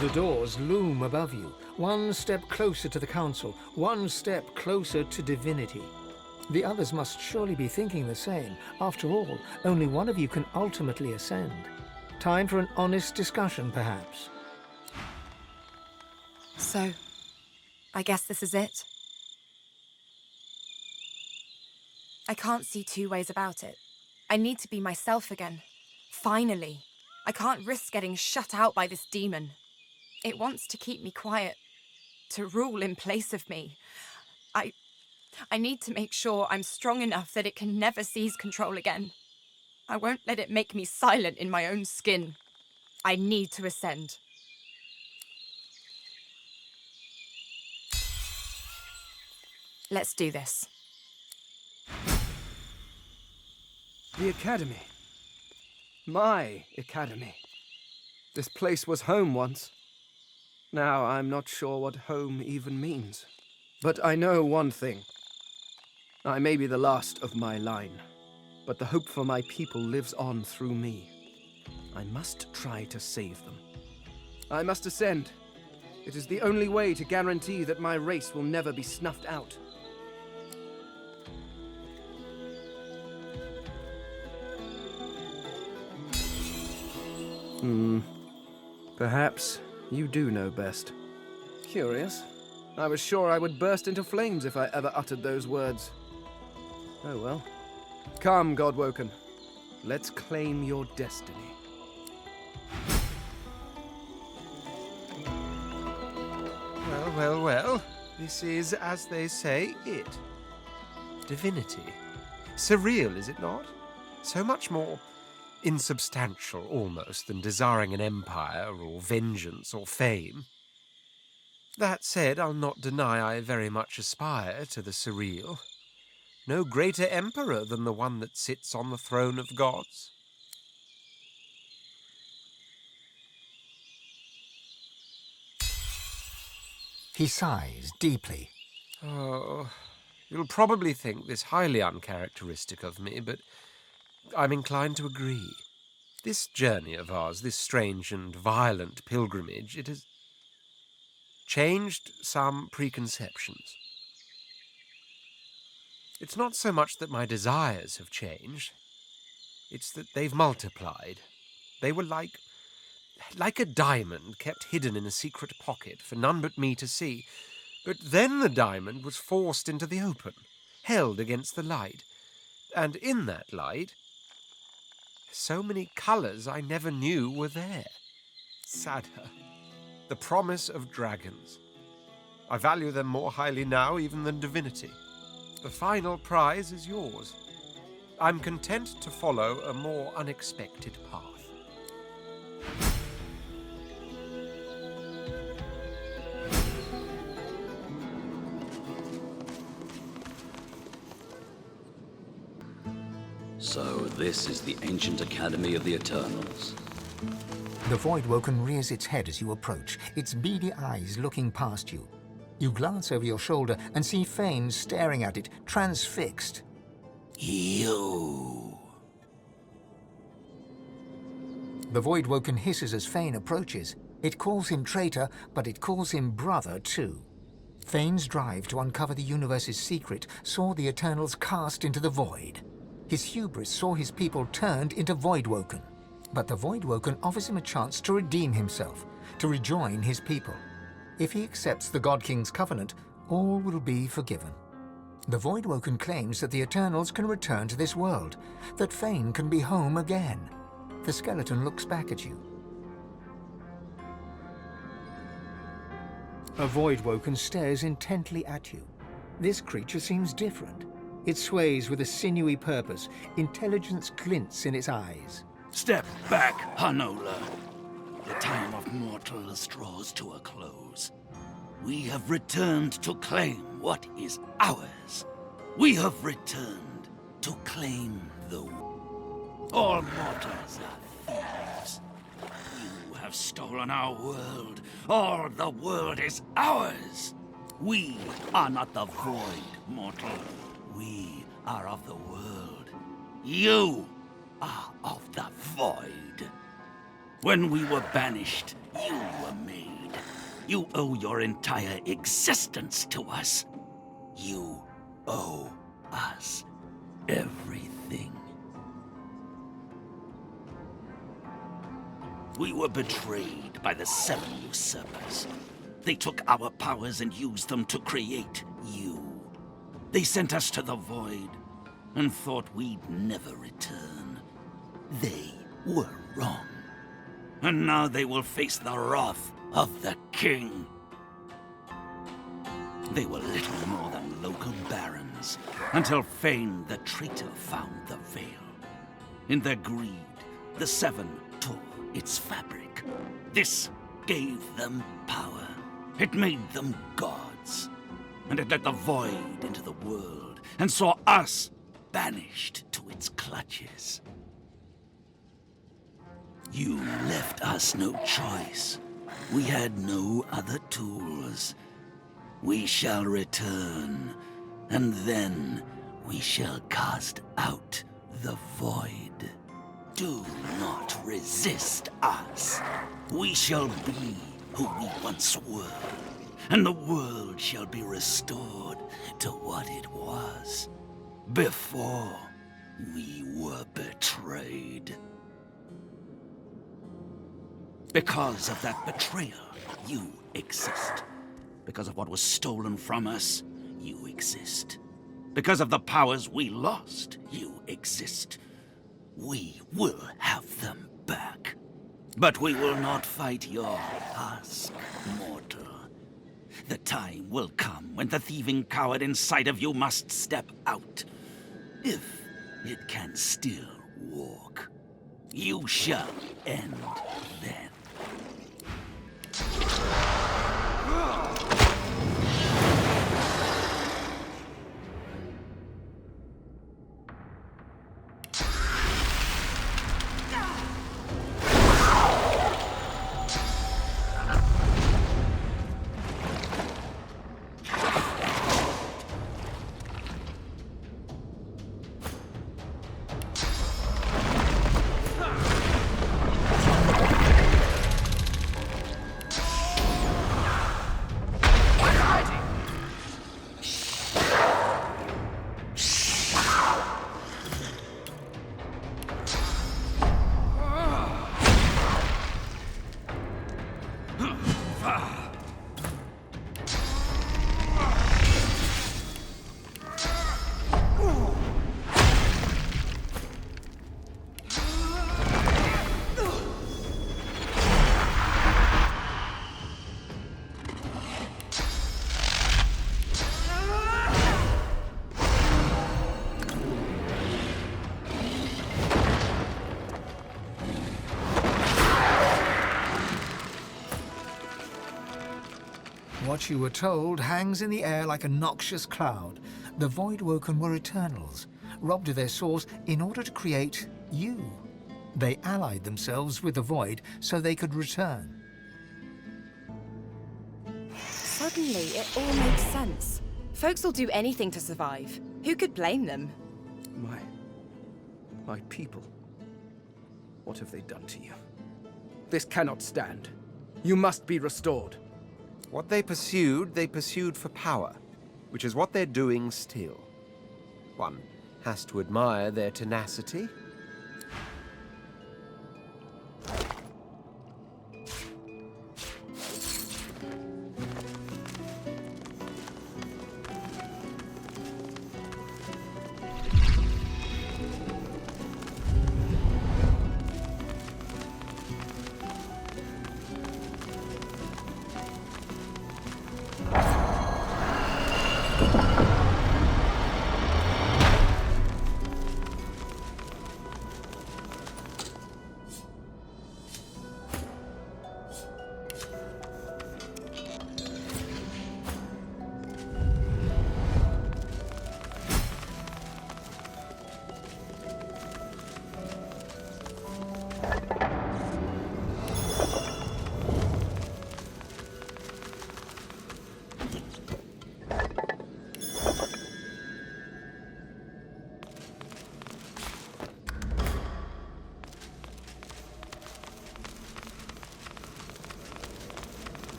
The doors loom above you, one step closer to the Council, one step closer to divinity. The others must surely be thinking the same. After all, only one of you can ultimately ascend. Time for an honest discussion, perhaps. So, I guess this is it. I can't see two ways about it. I need to be myself again. Finally. I can't risk getting shut out by this demon. It wants to keep me quiet, to rule in place of me. I need to make sure I'm strong enough that it can never seize control again. I won't let it make me silent in my own skin. I need to ascend. Let's do this. The Academy. My Academy. This place was home once. Now I'm not sure what home even means. But I know one thing. I may be the last of my line, but the hope for my people lives on through me. I must try to save them. I must ascend. It is the only way to guarantee that my race will never be snuffed out. Perhaps you do know best. Curious. I was sure I would burst into flames if I ever uttered those words. Oh well. Come, Godwoken. Let's claim your destiny. Well, well, well. This is, as they say, it. Divinity. Surreal, is it not? So much more insubstantial, almost, than desiring an empire, or vengeance, or fame. That said, I'll not deny I very much aspire to the surreal. No greater emperor than the one that sits on the throne of gods. He sighs deeply. Oh, you'll probably think this highly uncharacteristic of me, but I'm inclined to agree. This journey of ours, this strange and violent pilgrimage, it has changed some preconceptions. It's not so much that my desires have changed, it's that they've multiplied. They were like a diamond kept hidden in a secret pocket for none but me to see. But then the diamond was forced into the open, held against the light. And in that light, so many colours I never knew were there. Sadder. The promise of dragons. I value them more highly now even than divinity. The final prize is yours. I'm content to follow a more unexpected path. So this is the ancient Academy of the Eternals. The Voidwoken rears its head as you approach, its beady eyes looking past you. You glance over your shoulder and see Fane staring at it, transfixed. You. The Voidwoken hisses as Fane approaches. It calls him traitor, but it calls him brother too. Fane's drive to uncover the universe's secret saw the Eternals cast into the void. His hubris saw his people turned into Voidwoken. But the Voidwoken offers him a chance to redeem himself, to rejoin his people. If he accepts the God King's covenant, all will be forgiven. The Voidwoken claims that the Eternals can return to this world, that Fane can be home again. The skeleton looks back at you. A Voidwoken stares intently at you. This creature seems different. It sways with a sinewy purpose. Intelligence glints in its eyes. Step back, Hanola. The time of mortals draws to a close. We have returned to claim what is ours. We have returned to claim the... All mortals are thieves. You have stolen our world. All the world is ours. We are not the void, mortal. We are of the world. You are of the void. When we were banished, you were made. You owe your entire existence to us. You owe us everything. We were betrayed by the 7 usurpers. They took our powers and used them to create you. They sent us to the void and thought we'd never return. They were wrong. And now they will face the wrath of the king. They were little more than local barons, until Fane the traitor found the veil. In their greed, the 7 tore its fabric. This gave them power. It made them gods. And it let the void into the world, and saw us banished to its clutches. You left us no choice. We had no other tools. We shall return, and then we shall cast out the void. Do not resist us. We shall be who we once were, and the world shall be restored to what it was before we were betrayed. Because of that betrayal, you exist. Because of what was stolen from us, you exist. Because of the powers we lost, you exist. We will have them back. But we will not fight your husk, mortal. The time will come when the thieving coward inside of you must step out. If it can still walk, you shall end then. What you were told hangs in the air like a noxious cloud. The Voidwoken were Eternals, robbed of their source in order to create you. They allied themselves with the Void so they could return. Suddenly, it all makes sense. Folks will do anything to survive. Who could blame them? My people. What have they done to you? This cannot stand. You must be restored. What they pursued for power, which is what they're doing still. One has to admire their tenacity.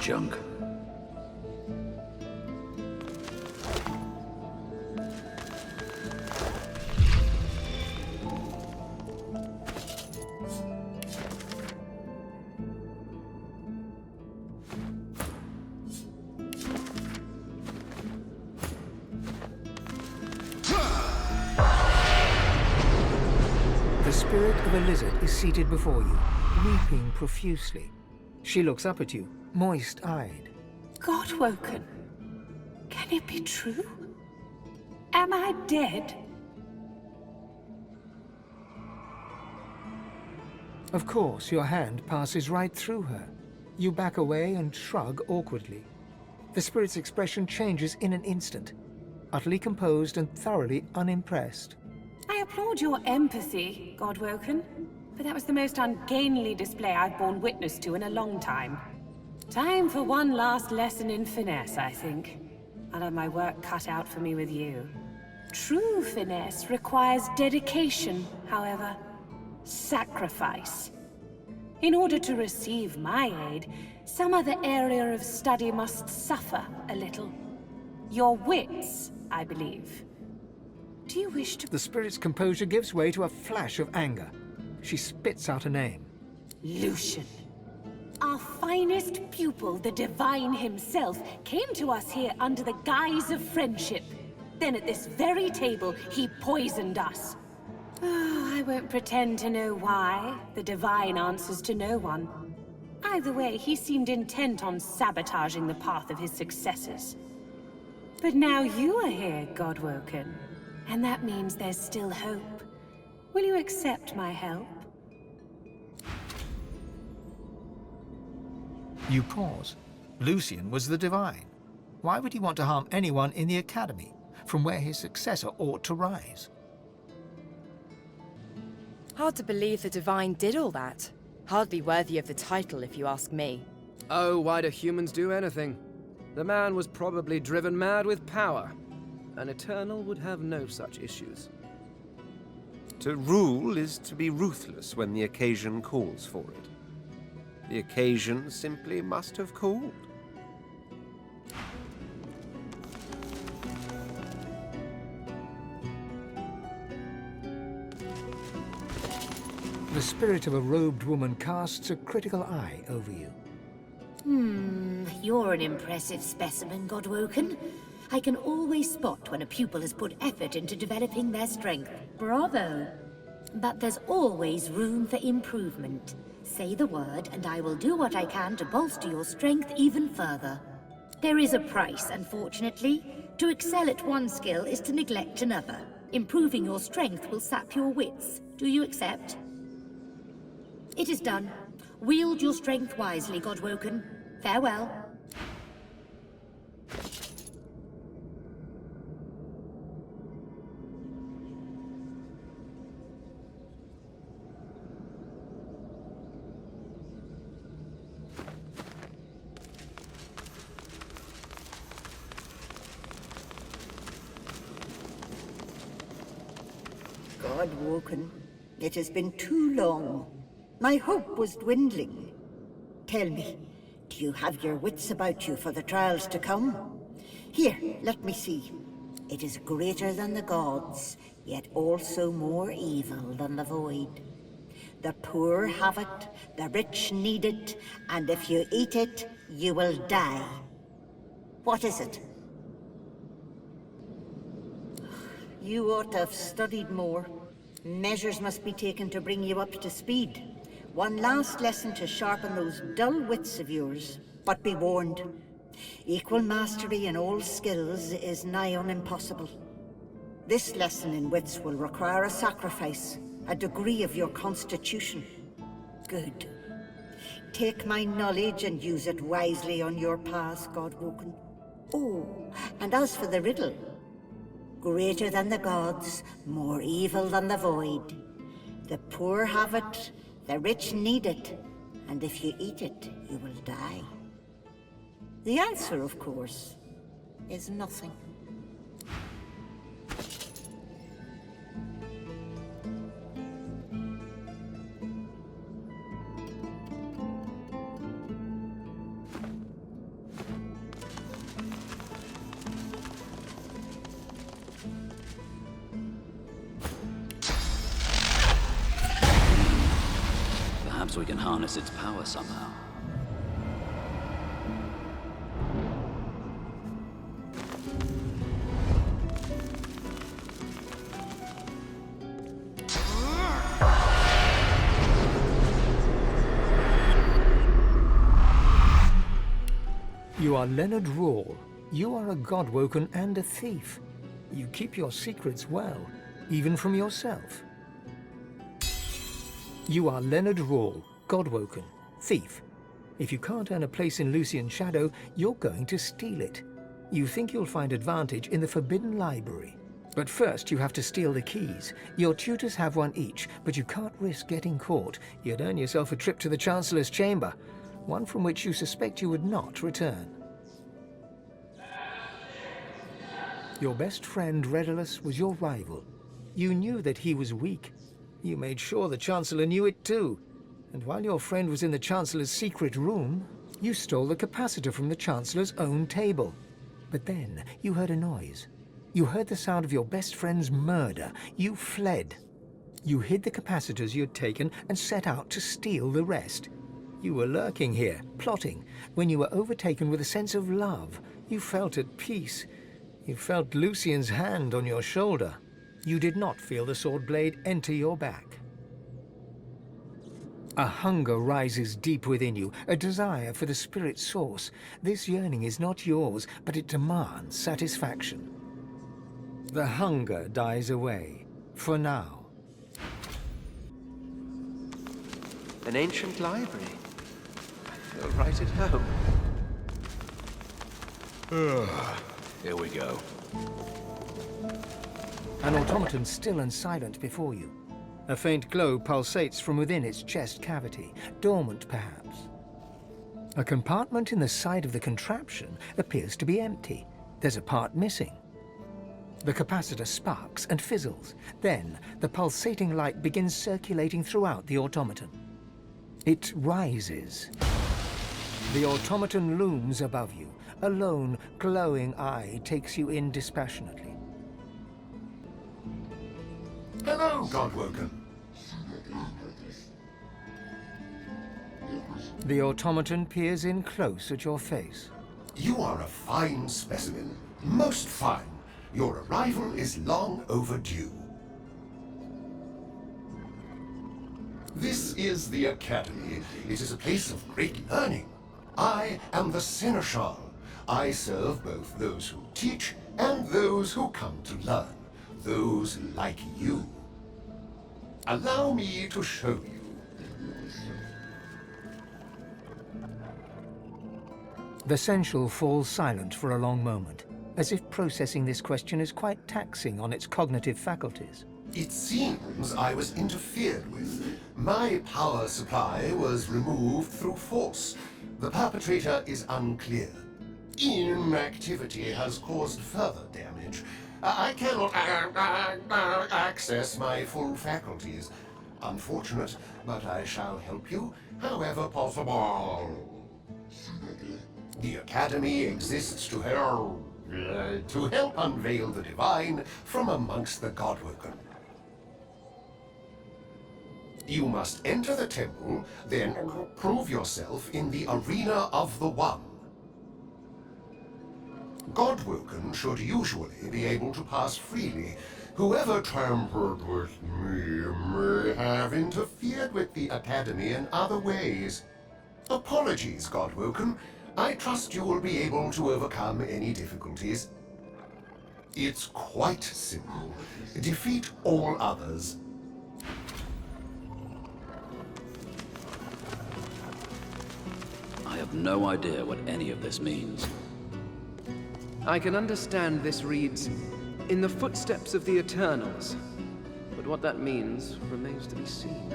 junk. The spirit of a lizard is seated before you, weeping profusely. She looks up at you, moist-eyed. God-woken. Can it be true? Am I dead? Of course, your hand passes right through her. You back away and shrug awkwardly. The spirit's expression changes in an instant, utterly composed and thoroughly unimpressed. I applaud your empathy, God-woken, but that was the most ungainly display I've borne witness to in a long time. Time for one last lesson in finesse, I think. I'll have my work cut out for me with you. True finesse requires dedication, however. Sacrifice. In order to receive my aid, some other area of study must suffer a little. Your wits, I believe. Do you wish to... The spirit's composure gives way to a flash of anger. She spits out a name. Lucian. Our finest pupil, the Divine himself, came to us here under the guise of friendship. Then at this very table, he poisoned us. Oh, I won't pretend to know why. The Divine answers to no one. Either way, he seemed intent on sabotaging the path of his successors. But now you are here, God-woken. And that means there's still hope. Will you accept my help? You pause. Lucian was the Divine. Why would he want to harm anyone in the Academy, from where his successor ought to rise? Hard to believe the Divine did all that. Hardly worthy of the title, if you ask me. Oh, why do humans do anything? The man was probably driven mad with power. An Eternal would have no such issues. To rule is to be ruthless when the occasion calls for it. The occasion simply must have called. The spirit of a robed woman casts a critical eye over you. You're an impressive specimen, God-woken. I can always spot when a pupil has put effort into developing their strength. Bravo! But there's always room for improvement. Say the word, and I will do what I can to bolster your strength even further. There is a price, unfortunately. To excel at one skill is to neglect another. Improving your strength will sap your wits. Do you accept? It is done. Wield your strength wisely, God-woken. Farewell. God-woken, it has been too long. My hope was dwindling. Tell me, do you have your wits about you for the trials to come? Here, let me see. It is greater than the gods, yet also more evil than the void. The poor have it, the rich need it, and if you eat it, you will die. What is it? You ought to have studied more. Measures must be taken to bring you up to speed. One last lesson to sharpen those dull wits of yours. But be warned, equal mastery in all skills is nigh on impossible. This lesson in wits will require a sacrifice, a degree of your constitution. Good. Take my knowledge and use it wisely on your path, God-woken. Oh, and as for the riddle, greater than the gods, more evil than the void. The poor have it, the rich need it, and if you eat it, you will die. The answer, of course, is nothing. Perhaps we can harness its power somehow. You are Leonard Rawle. You are a Godwoken and a thief. You keep your secrets well, even from yourself. You are Leonard Rawle, Godwoken, thief. If you can't earn a place in Lucian's shadow, you're going to steal it. You think you'll find advantage in the Forbidden Library. But first you have to steal the keys. Your tutors have one each, but you can't risk getting caught. You'd earn yourself a trip to the Chancellor's chamber, one from which you suspect you would not return. Your best friend, Redulus, was your rival. You knew that he was weak. You made sure the Chancellor knew it too. And while your friend was in the Chancellor's secret room, you stole the capacitor from the Chancellor's own table. But then you heard a noise. You heard the sound of your best friend's murder. You fled. You hid the capacitors you had taken and set out to steal the rest. You were lurking here, plotting, when you were overtaken with a sense of love. You felt at peace. You felt Lucian's hand on your shoulder. You did not feel the sword blade enter your back. A hunger rises deep within you, a desire for the spirit source. This yearning is not yours, but it demands satisfaction. The hunger dies away, for now. An ancient library. I feel right at home. Here we go. An automaton still and silent before you. A faint glow pulsates from within its chest cavity, dormant perhaps. A compartment in the side of the contraption appears to be empty. There's a part missing. The capacitor sparks and fizzles. Then the pulsating light begins circulating throughout the automaton. It rises. The automaton looms above you. A lone, glowing eye takes you in dispassionately. Hello, Godwoken. The automaton peers in close at your face. You are a fine specimen. Most fine. Your arrival is long overdue. This is the Academy. It is a place of great learning. I am the Seneschal. I serve both those who teach and those who come to learn. Those like you. Allow me to show you. The Seneschal falls silent for a long moment, as if processing this question is quite taxing on its cognitive faculties. It seems I was interfered with. My power supply was removed through force. The perpetrator is unclear. Inactivity has caused further damage. I cannot access my full faculties. Unfortunate, but I shall help you however possible. The Academy exists to help unveil the divine from amongst the Godwoken. You must enter the temple, then prove yourself in the arena of the One. Godwoken should usually be able to pass freely. Whoever tampered with me may have interfered with the Academy in other ways. Apologies, Godwoken. I trust you will be able to overcome any difficulties. It's quite simple. Defeat all others. I have no idea what any of this means. I can understand this reads, "In the footsteps of the Eternals," but what that means remains to be seen.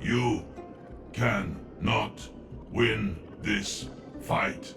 You cannot win this fight.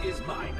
Is mine.